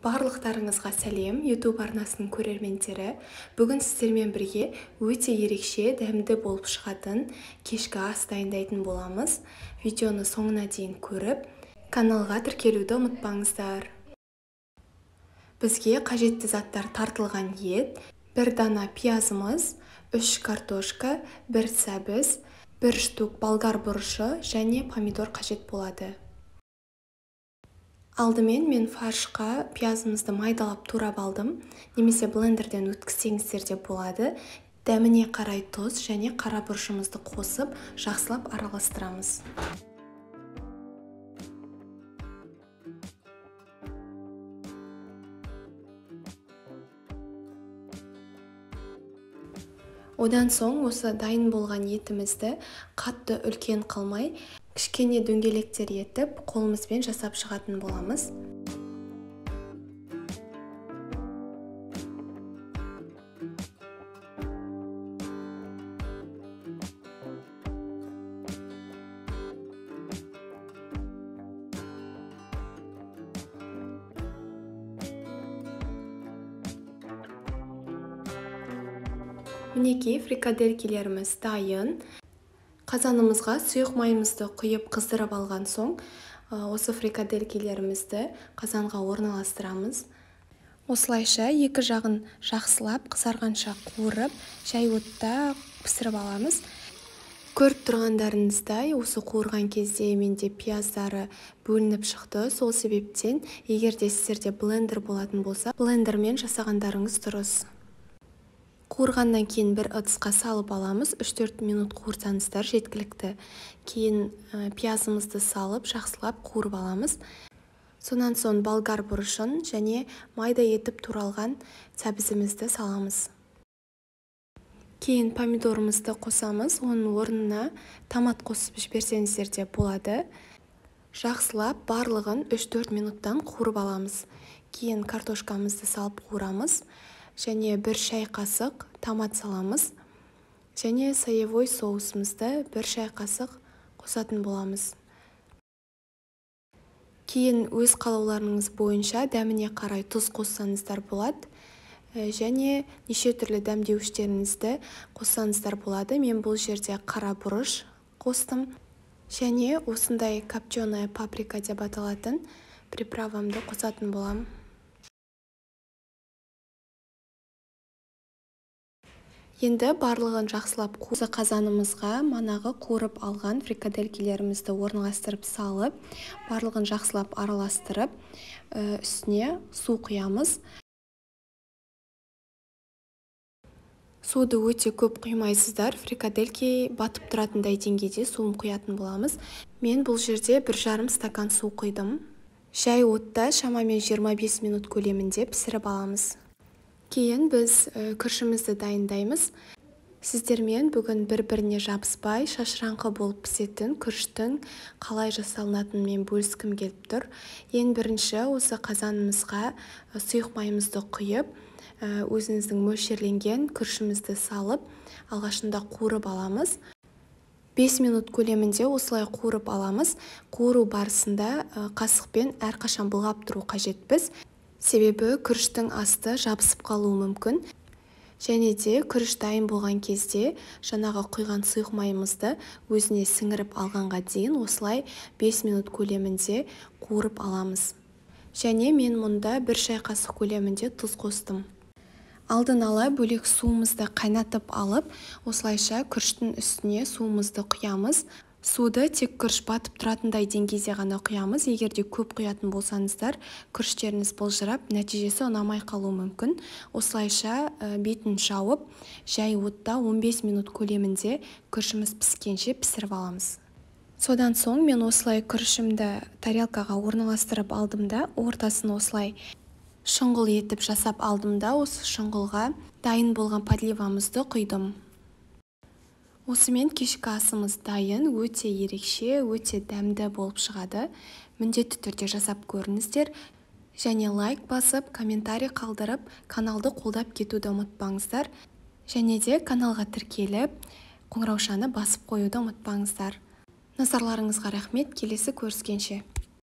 Барлықтарыңызға сәлем, YouTube арнасының көрермендері. Бүгін сіздермен бірге өте ерекше, дәмді болып шығатын кешкі ас дайындайтын боламыз. Видеоны соңына дейін көріп, каналға тіркелуді ұмытпаңыздар. Бізге қажетті заттар тартылған ет, 1 дана пиязымыз, 3 картошка, 1 сәбіз, 1 штук болгар бұрышы және помидор қажет болады. Алдымен мен фаршқа пиязымызды майдалап турап алдым, немесе блендерден өткізсеңіздер де болады. Дәміне қарай тұз және қара бұрышымызды қосып, жақсылап араластырамыз. Одан соң осы дайын болған етімізді қатты үлкен қылмай, кішкене дөңгелектер етіп, қолымызбен жасап шығатын боламыз. Мінекей фрикаделькилеріміз дайын. Қазанымызға сұйық майымызды құйып қыздырып алған соң, осы фрикаделькилерімізді қазанға орналастырамыз. Осылайша екі жағын жақсылап қызарғанша қуырып, жай отта пісіріп аламыз. Көріп тұрғандарыңыздай, осы қуырған кезде менде пияздары бөлініп шықты. Сол себептен, егер де сіздерде блендер болатын болса, блендермен жасағандарыңыз дұрыс. Қуырғаннан кейін бір ыдысқа салып аламыз. 3-4 минут қуырсаңыздар жеткілікті. Кейін пиязымызды салып, жақсылап қуырып аламыз. Сонан соң болгар бұрышын және майда етіп туралған сәбізімізді саламыз. Кейін помидорымызды қосамыз. Оның орнына томат қосып жіберсеңіздер де болады. Жақсылап барлығын 3-4 минуттан қуырып аламыз. Кейін картошкамызды салып қуырамыз. Және 1 шай қасық томат саламыз. Және соевой соусымызды 1 шай қасық қосатын боламыз. Кейін өз қалауларыңыз бойынша дәміне қарай тұз қоссаңыздар болады. Және неше түрлі дәмдеуіштеріңізді қоссаңыздар болады. Мен бұл жерде қара бұрыш қостым. Және осындай копченая паприка деп аталатын приправамды қосатын болам. Енді барлығын жақсылап қуырып қазанымызға манағы қуырып алған фрикаделькилерімізді орналастырып салып, барлығын жақсылап араластырып, үстіне су құямыз. Суды өте көп құймайсыздар, фрикадельки батып тұратындай деңгейде суын құятын боламыз. Мен бұл жерде 1,5 стакан су құйдым. Жай отта шамамен 25 минут көлемінде пісіріп аламыз. Кейін біз күрішімізді дайындаймыз. Сіздермен бүгін бір-біріне жабыспай, шашыраңқы болып пісетін күріштің қалай жасалынатынын мен бөліскім келіп тұр. Ең бірінші осы қазанымызға сұйық майымызды құйып, өзіңіздің мөлшерленген күрішімізді салып, алғашында қуырып аламыз. 5 минут көлемінде осылай қуырып аламыз. Қуыру барысында қасықпен әрқашан былғап тұру қажетпіз. Себебі күріштің асты жабысып қалуы мүмкін. Және де күріш дайын болған кезде жаңағы құйған сұйық майымызды өзіне сіңіріп алғанға дейін осылай 5 минут көлемінде қуырып аламыз. Және мен мұнда 1 шай қасық көлемінде тұз қостым. Алдын ала бөлек суымызды қайнатып алып, осылайша күріштің үстіне суымызды құямыз. Суды тек күріш батып тұратындай деңгейде ғана құямыз. Егер де көп құятын болсаңыздар, күріштеріңіз былжырап, нәтижесі ұнамай қалуы мүмкін. Осылайша бетін жауып, жай отта 15 минут көлемінде күрішіміз піскенше пісіріп аламыз. Содан соң мен осылай күрішімді тарелкаға орналастырып алдымда, ортасын осылай шұңғыл етіп жасап алдымда, осы шұңғылға дайын болған подливамызды құйдым. Осымен кешкі асымыз дайын, өте ерекше, өте дәмді болып шығады. Міндетті түрде жасап көріңіздер. Және лайк басып, комментарий қалдырып, каналды қолдап кетуді ұмытпаңыздар. Және де каналға тіркеліп, қоңыраушаны басып қоюды ұмытпаңыздар. Назарларыңызға рахмет, келесі көріскенше.